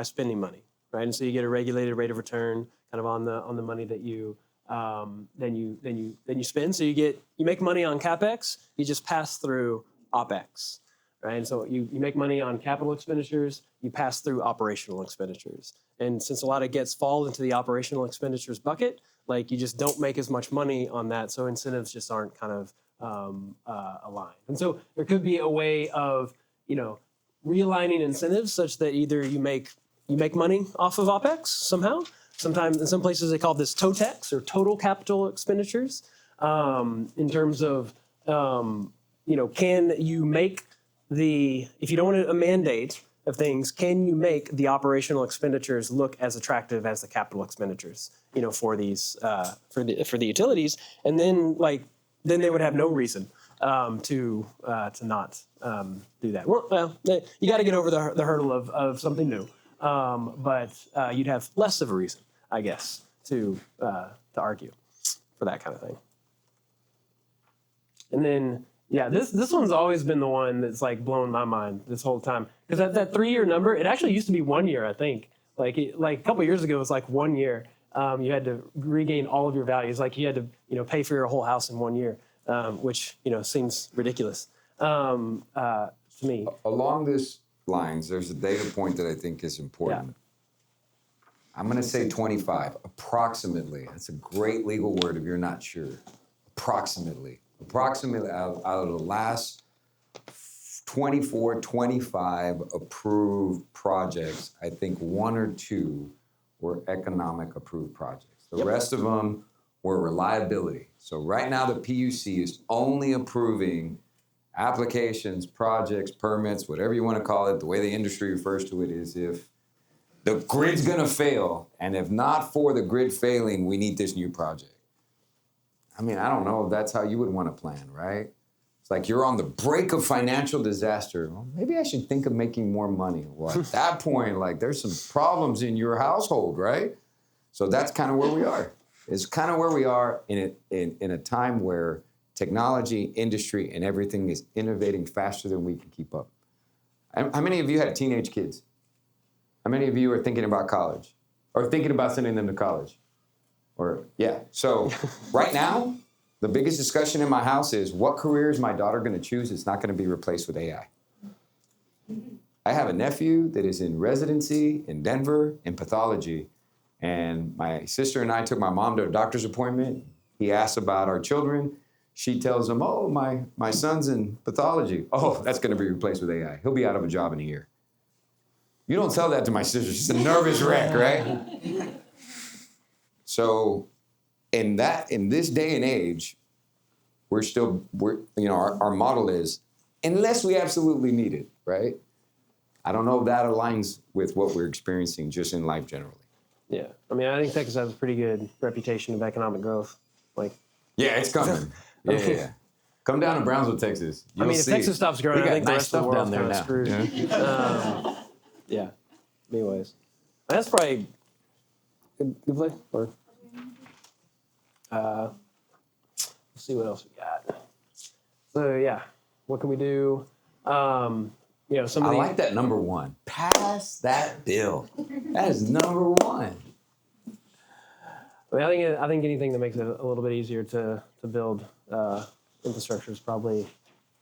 spending money, right? And so you get a regulated rate of return kind of on the money that you then you spend. So you make money on CapEx, you just pass through OpEx, right? And so you make money on capital expenditures, you pass through operational expenditures. And since a lot of gets fall into the operational expenditures bucket, you just don't make as much money on that. So incentives just aren't kind of aligned. And so there could be a way of, realigning incentives such that either you make money off of OpEx somehow. Sometimes in some places they call this TOTEX or total capital expenditures in terms of, can you make if you don't want a mandate of things, can you make the operational expenditures look as attractive as the capital expenditures, for these for the utilities, and then they would have no reason to not do that. Well, you got to get over the hurdle of something new, but you'd have less of a reason, I guess, to argue for that kind of thing. And then. Yeah, this one's always been the one that's blown my mind this whole time. Because that 3-year number, it actually used to be 1 year, I think. A couple years ago, it was 1 year. You had to regain all of your values. You had to pay for your whole house in 1 year, which seems ridiculous to me. Along this lines, there's a data point that I think is important. I'm going to say 25, approximately. That's a great legal word if you're not sure. Approximately out of the last 24, 25 approved projects, I think 1 or 2 were economic approved projects. The rest of them were reliability. So right now the PUC is only approving applications, projects, permits, whatever you want to call it. The way the industry refers to it is if the grid's gonna fail, and if not for the grid failing, we need this new project. I mean, I don't know if that's how you would want to plan, right? It's like you're on the brink of financial disaster. Well, maybe I should think of making more money. Well, at that point, like there's some problems in your household, right? So that's kind of where we are. It's kind of where we are in a time where technology, industry, and everything is innovating faster than we can keep up. How many of you have teenage kids? How many of you are thinking about college or thinking about sending them to college? So right now, the biggest discussion in my house is what career is my daughter going to choose? It's not going to be replaced with AI. I have a nephew that is in residency in Denver in pathology, and my sister and I took my mom to a doctor's appointment. He asked about our children. She tells him, oh, my son's in pathology. Oh, that's going to be replaced with AI. He'll be out of a job in a year. You don't tell that to my sister. She's a nervous wreck, right? So in this day and age, our model is, unless we absolutely need it, right? I don't know if that aligns with what we're experiencing just in life generally. Yeah, I mean, I think Texas has a pretty good reputation of economic growth. Yeah, it's coming. Yeah. Come down to Brownsville, Texas. You'll if see. Texas stops growing, I think the rest of the world's kind of screwed. Yeah. Yeah. Anyways, that's probably good play. Or let's see what else we got. So yeah, what can we do? Some of I the, like that number 1. Pass that bill. That is number 1. I think anything that makes it a little bit easier to build infrastructure is probably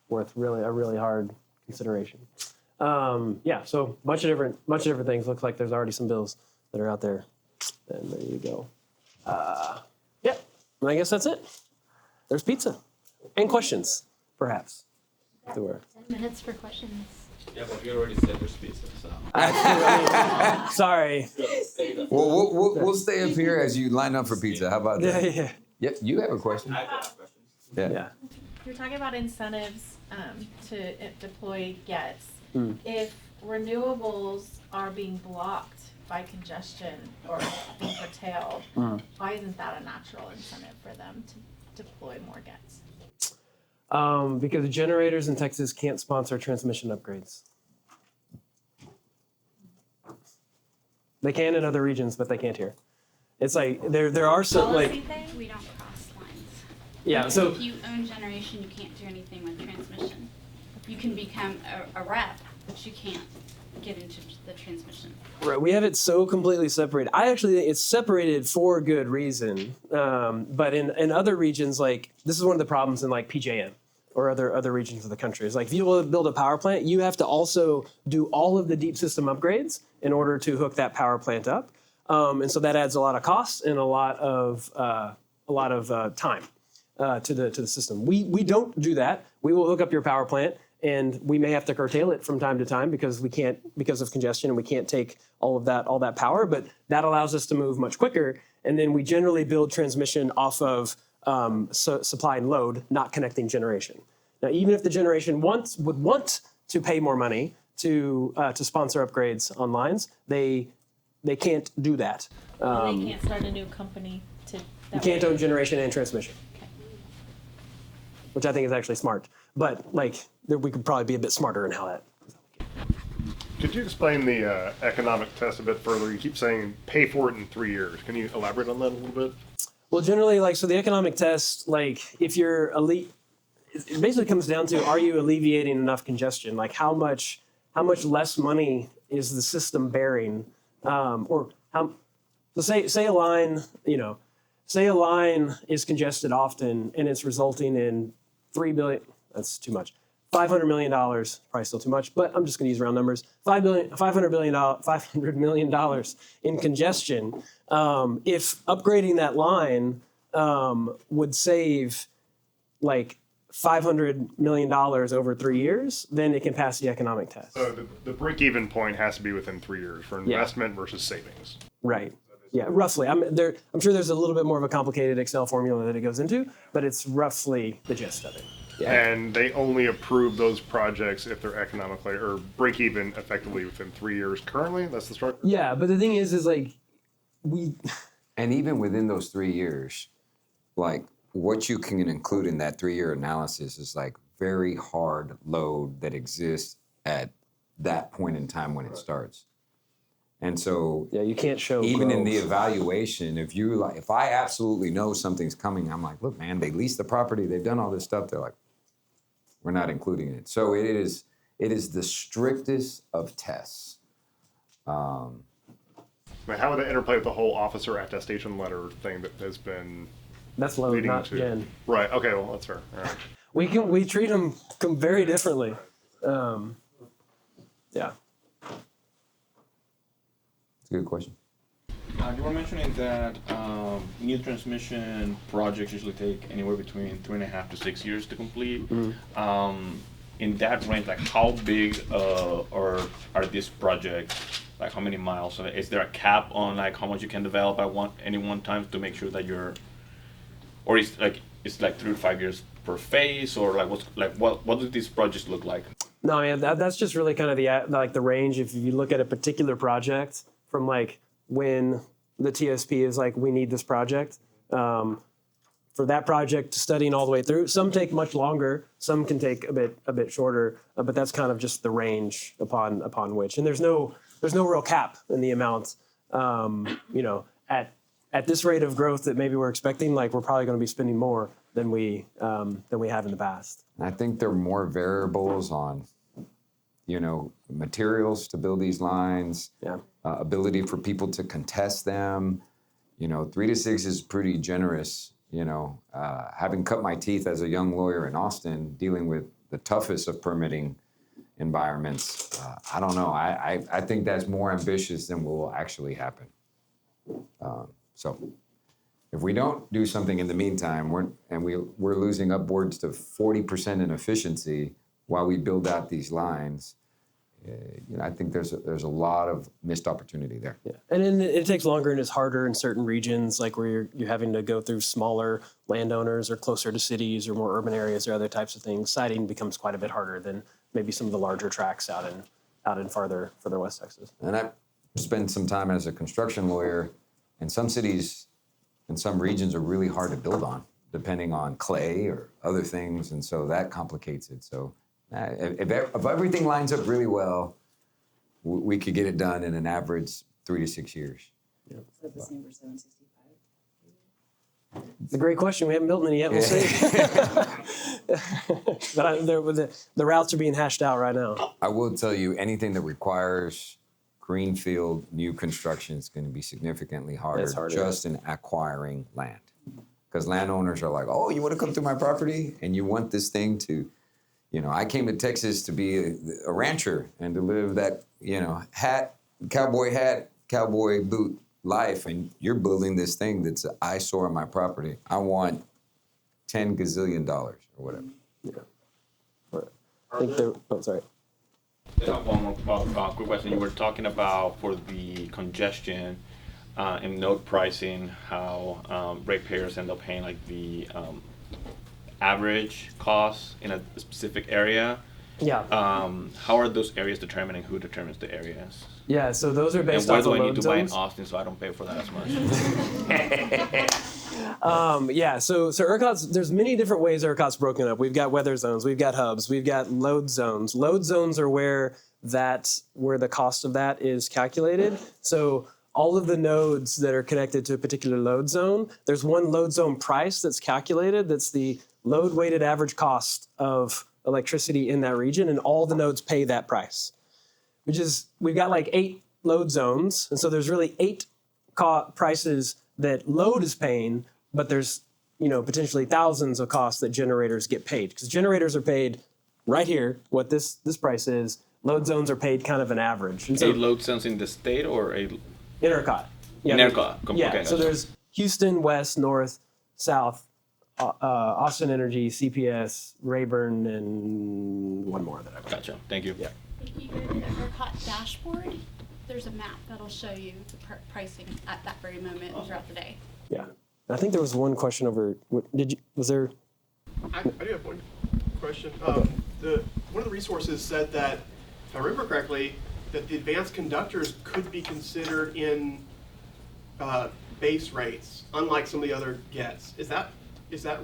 worth a really hard consideration. So bunch of different things. Looks like there's already some bills that are out there. And there you go. And I guess that's it. There's pizza and questions, perhaps. There were. 10 minutes for questions. Yeah, but we already said there's pizza, so. Sorry. Well, we'll stay up here as you line up for pizza. How about that? Yeah. Yep, you have a question. I have questions. Yeah. You're talking about incentives to deploy GETs. If renewables are being blocked by congestion or being curtailed, why isn't that a natural incentive for them to deploy more GETs? Because the generators in Texas can't sponsor transmission upgrades. They can in other regions, but they can't here. It's like there are some Policy thing, we don't cross lines. yeah. So If you own generation, you can't do anything with transmission. You can become a rep, but you can't get into the transmission. right, we have it so completely separated. I actually think it's separated for good reason. But in other regions, like this is one of the problems in like PJM or other regions of the country. Is like if you will build a power plant, you have to also do all of the deep system upgrades in order to hook that power plant up. And so that adds a lot of costs and a lot of time to the system. We don't do that. We will hook up your power plant, and we may have to curtail it from time to time because of congestion, and we can't take all that power. But that allows us to move much quicker. And then we generally build transmission off of supply and load, not connecting generation. Now, even if the generation would want to pay more money to sponsor upgrades on lines, they can't do that. They can't start a new company to. You can't own generation and transmission, which I think is actually smart. But we could probably be a bit smarter in how that. Could you explain the economic test a bit further? You keep saying pay for it in 3 years. Can you elaborate on that a little bit? Well, generally, so the economic test, if you're it basically comes down to, are you alleviating enough congestion? Like how much less money is the system bearing? So say a line, say a line is congested often and it's resulting in $3 billion, that's too much, $500 million, probably still too much, but I'm just going to use round numbers. $500 million in congestion. If upgrading that line would save like $500 million over 3 years, then it can pass the economic test. So the break-even point has to be within 3 years for investment versus savings. Right. Yeah, roughly. I'm sure there's a little bit more of a complicated Excel formula that it goes into, but it's roughly the gist of it. Yeah. And they only approve those projects if they're economically or break even effectively within 3 years currently. That's the structure. Yeah, but the thing is like And even within those 3 years, like what you can include in that 3-year analysis is like very hard load that exists at that point in time when it starts. And so you can't show even in the growth. evaluation, if I absolutely know something's coming, I'm like, look, man, they leased the property, they've done all this stuff. They're like, we're not including it. So it is the strictest of tests. I mean, how would that interplay with the whole officer attestation letter thing that has been That's load, leading not to? gen. Right. Okay. Well, that's fair. All right. We treat them very differently. Yeah. It's a good question. You were mentioning that new transmission projects usually take anywhere between 3.5 to 6 years to complete. In that range, like how big are these projects? Like how many miles? So is there a cap on like how much you can develop at any one time to make sure that or it's like 3 to 5 years per phase, or like what do these projects look like? No, yeah, that's just really kind of the range. If you look at a particular project from like when the TSP is like, we need this project. For that project, studying all the way through, some take much longer, some can take a bit shorter, but that's kind of just the range upon which. And there's no real cap in the amount. At this rate of growth that maybe we're expecting, like we're probably going to be spending more than we have in the past. And I think there are more variables on, materials to build these lines, ability for people to contest them. 3 to 6 is pretty generous. Having cut my teeth as a young lawyer in Austin, dealing with the toughest of permitting environments, I don't know. I think that's more ambitious than will actually happen. So if we don't do something in the meantime, we're losing upwards to 40% in efficiency while we build out these lines. I think there's a lot of missed opportunity there. Yeah, and then it takes longer and it's harder in certain regions, like where you're having to go through smaller landowners or closer to cities or more urban areas or other types of things. Siting becomes quite a bit harder than maybe some of the larger tracts out in farther West Texas. And I've spent some time as a construction lawyer, and some cities and some regions are really hard to build on, depending on clay or other things, and so that complicates it. So if everything lines up really well, we could get it done in an average 3 to 6 years. Is that the same for 765? It's a great question. We haven't built any yet. We'll see. But the routes are being hashed out right now. I will tell you, anything that requires greenfield new construction is going to be significantly harder just in acquiring land. Because landowners are like, oh, you want to come through my property? And you want this thing to, I came to Texas to be a rancher and to live that, cowboy boot life. And you're building this thing that's an eyesore on my property. I want $10 gazillion or whatever. Yeah. I think sorry. I have one more quick question. You were talking about for the congestion and node pricing, how ratepayers end up paying like the average cost in a specific area. Yeah. How are those areas determining who determines the areas? Yeah, so those are based And off what of do I load need to buy in zones. Austin so I don't pay for that as much? So ERCOT's, there's many different ways ERCOT's broken up. We've got weather zones, we've got hubs, we've got load zones. Load zones are where the cost of that is calculated. So all of the nodes that are connected to a particular load zone, there's one load zone price that's calculated. That's the load weighted average cost of electricity in that region, and all the nodes pay that price. We've got like 8 load zones, and so there's really 8 prices that load is paying, but there's potentially thousands of costs that generators get paid, because generators are paid right here what this price is. Load zones are paid kind of an average. And A so load zones in the state or a in ERCOT. in ERCOT? Yeah. Okay, So gotcha. there's Houston, West, North, South, Austin Energy, CPS, Rayburn, and one more that I've got. Gotcha. Thank you. Yeah. If you go to the ERCOT dashboard, there's a map that'll show you the pricing at that very moment throughout the day. Yeah. I think there was one question over. Was there? I do have one question. One of the resources said that, if I remember correctly, that the advanced conductors could be considered in base rates, unlike some of the other gets. Is that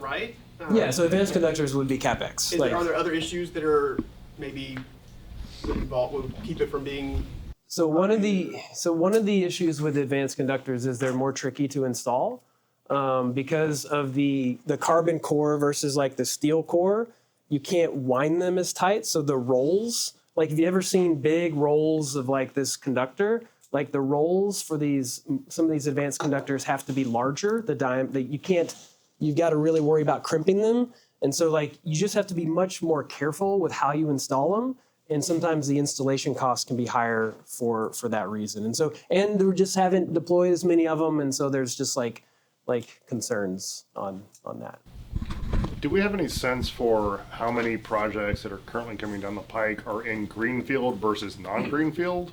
right? Yeah. So advanced conductors would be capex. Are there other issues that are maybe would keep it from being? So one of the issues with advanced conductors is they're more tricky to install because of the carbon core versus like the steel core. You can't wind them as tight. So the rolls, like have you ever seen big rolls of like this conductor? Like the rolls for some of these advanced conductors have to be larger. You've got to really worry about crimping them. And so like you just have to be much more careful with how you install them. And sometimes the installation costs can be higher for that reason. And we just haven't deployed as many of them. And so there's just like concerns on that. Do we have any sense for how many projects that are currently coming down the pike are in greenfield versus non-greenfield?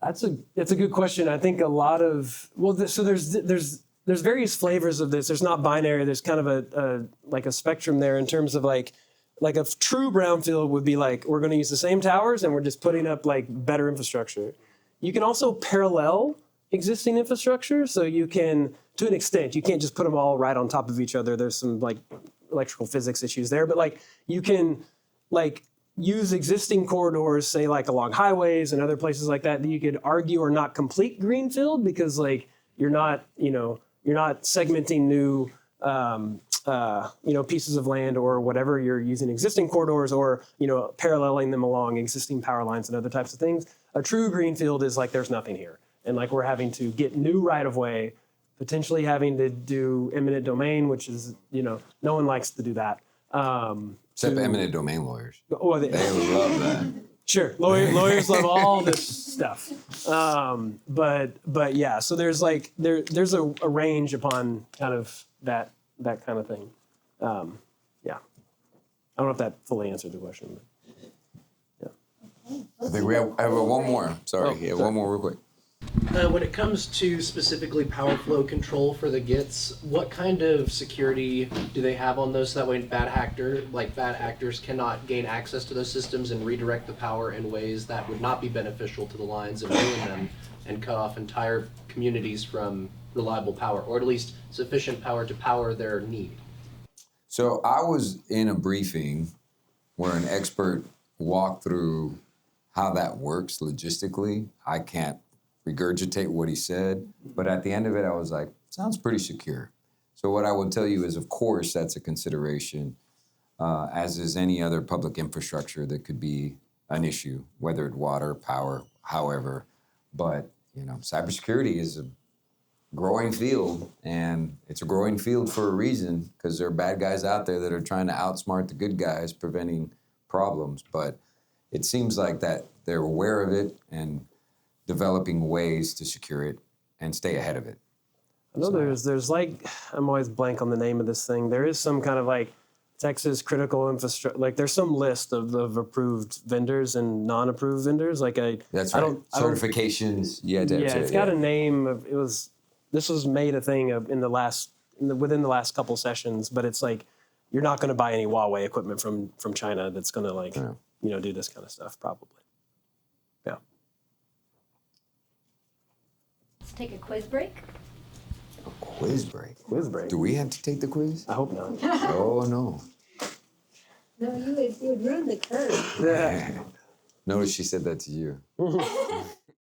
It's a good question. I think a lot of, so there's various flavors of this. There's not binary. There's kind of a spectrum there in terms of like a true brownfield would be like, we're going to use the same towers and we're just putting up like better infrastructure. You can also parallel existing infrastructure. So you can, to an extent, you can't just put them all right on top of each other. There's some like electrical physics issues there, but like you can like use existing corridors, say like along highways and other places like that you could argue are not complete greenfield because like you're not segmenting new pieces of land or whatever. You're using existing corridors or, paralleling them along existing power lines and other types of things. A true greenfield is like there's nothing here. And like we're having to get new right of way, potentially having to do eminent domain, which is, no one likes to do that. Except eminent domain lawyers. Or They love that. Sure, lawyers love all this stuff. But yeah, so there's like there's a range upon kind of that kind of thing. Yeah, I don't know if that fully answered the question. But yeah. I think we have one more. Sorry, one more real quick. When it comes to specifically power flow control for the GITS, what kind of security do they have on those so that way bad actors cannot gain access to those systems and redirect the power in ways that would not be beneficial to the lines and ruin them and cut off entire communities from reliable power, or at least sufficient power to power their need? So I was in a briefing where an expert walked through how that works logistically. I can't regurgitate what he said, but at the end of it, I was like, sounds pretty secure. So what I will tell you is, of course, that's a consideration, as is any other public infrastructure that could be an issue, whether it's water, power, however. But, cybersecurity is a growing field, and it's a growing field for a reason, because there are bad guys out there that are trying to outsmart the good guys, preventing problems. But it seems like that they're aware of it and developing ways to secure it and stay ahead of it. I know there's like, I'm always blank on the name of this thing. There is some kind of like Texas critical infrastructure, like there's some list of approved vendors and non-approved vendors. That's right. Certifications. It's got a name. This was made a thing within the last couple sessions, but it's like, you're not going to buy any Huawei equipment from China that's going to do this kind of stuff probably. Yeah. Let's take a quiz break. A quiz break? Quiz break. Do we have to take the quiz? I hope not. Oh, no. No, you would ruin the curve. Yeah. Notice she said that to you.